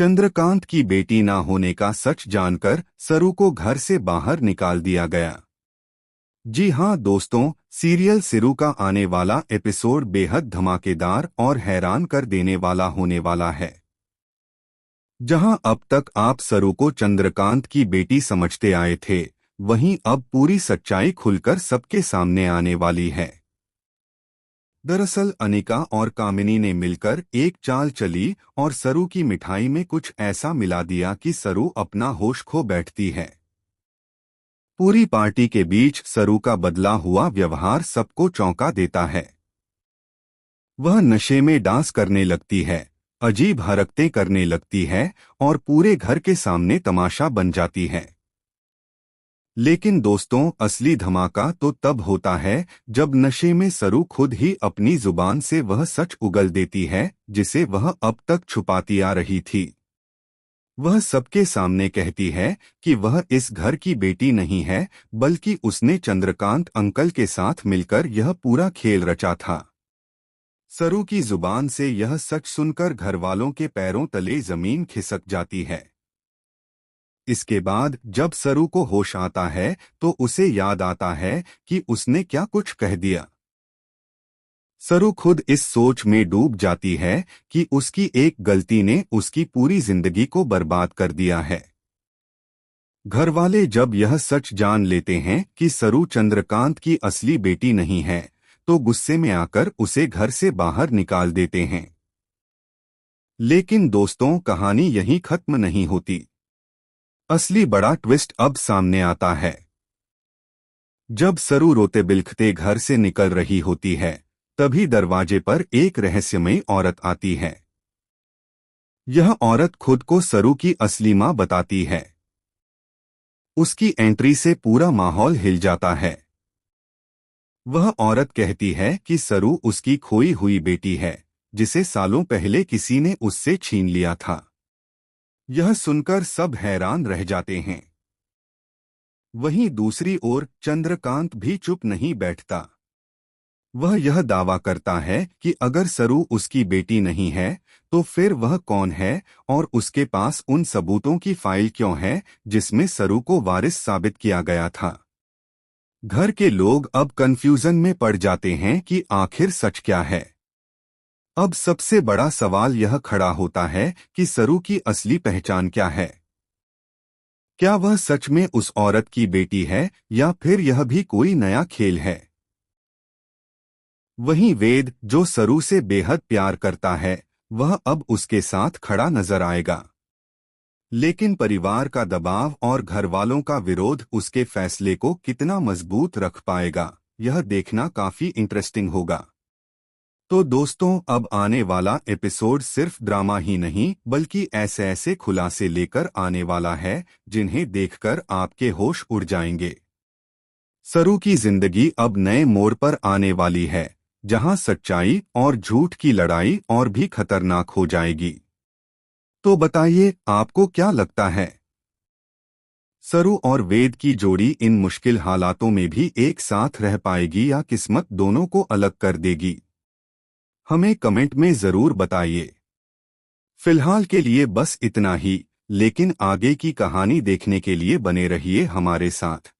चंद्रकांत की बेटी ना होने का सच जानकर सरू को घर से बाहर निकाल दिया गया। जी हाँ दोस्तों, सीरियल सिरू का आने वाला एपिसोड बेहद धमाकेदार और हैरान कर देने वाला होने वाला है। जहां अब तक आप सरू को चंद्रकांत की बेटी समझते आए थे, वहीं अब पूरी सच्चाई खुलकर सबके सामने आने वाली है। दरअसल अनिका और कामिनी ने मिलकर एक चाल चली और सरू की मिठाई में कुछ ऐसा मिला दिया कि सरू अपना होश खो बैठती है। पूरी पार्टी के बीच सरू का बदला हुआ व्यवहार सबको चौंका देता है। वह नशे में डांस करने लगती है, अजीब हरकतें करने लगती है और पूरे घर के सामने तमाशा बन जाती है। लेकिन दोस्तों, असली धमाका तो तब होता है जब नशे में सरू खुद ही अपनी जुबान से वह सच उगल देती है जिसे वह अब तक छुपाती आ रही थी। वह सबके सामने कहती है कि वह इस घर की बेटी नहीं है, बल्कि उसने चंद्रकांत अंकल के साथ मिलकर यह पूरा खेल रचा था। सरू की जुबान से यह सच सुनकर घरवालों के पैरों तले जमीन खिसक जाती है। इसके बाद जब सरू को होश आता है तो उसे याद आता है कि उसने क्या कुछ कह दिया। सरू खुद इस सोच में डूब जाती है कि उसकी एक गलती ने उसकी पूरी जिंदगी को बर्बाद कर दिया है। घरवाले जब यह सच जान लेते हैं कि सरू चंद्रकांत की असली बेटी नहीं है, तो गुस्से में आकर उसे घर से बाहर निकाल देते हैं। लेकिन दोस्तों, कहानी यहीं खत्म नहीं होती। असली बड़ा ट्विस्ट अब सामने आता है। जब सरू रोते बिलखते घर से निकल रही होती है, तभी दरवाजे पर एक रहस्यमयी औरत आती है। यह औरत खुद को सरू की असली मां बताती है। उसकी एंट्री से पूरा माहौल हिल जाता है। वह औरत कहती है कि सरू उसकी खोई हुई बेटी है, जिसे सालों पहले किसी ने उससे छीन लिया था। यह सुनकर सब हैरान रह जाते हैं। वहीं दूसरी ओर चंद्रकांत भी चुप नहीं बैठता। वह यह दावा करता है कि अगर सरू उसकी बेटी नहीं है, तो फिर वह कौन है और उसके पास उन सबूतों की फाइल क्यों है जिसमें सरू को वारिस साबित किया गया था। घर के लोग अब कंफ्यूजन में पड़ जाते हैं कि आखिर सच क्या है। अब सबसे बड़ा सवाल यह खड़ा होता है कि सरू की असली पहचान क्या है। क्या वह सच में उस औरत की बेटी है या फिर यह भी कोई नया खेल है। वहीं वेद, जो सरू से बेहद प्यार करता है, वह अब उसके साथ खड़ा नजर आएगा। लेकिन परिवार का दबाव और घरवालों का विरोध उसके फैसले को कितना मजबूत रख पाएगा, यह देखना काफी इंटरेस्टिंग होगा। तो दोस्तों, अब आने वाला एपिसोड सिर्फ ड्रामा ही नहीं बल्कि ऐसे ऐसे खुलासे लेकर आने वाला है जिन्हें देखकर आपके होश उड़ जाएंगे। सरू की जिंदगी अब नए मोड़ पर आने वाली है, जहां सच्चाई और झूठ की लड़ाई और भी खतरनाक हो जाएगी। तो बताइए, आपको क्या लगता है? सरू और वेद की जोड़ी इन मुश्किल हालातों में भी एक साथ रह पाएगी या किस्मत दोनों को अलग कर देगी? हमें कमेंट में जरूर बताइए। फिलहाल के लिए बस इतना ही, लेकिन आगे की कहानी देखने के लिए बने रहिए हमारे साथ।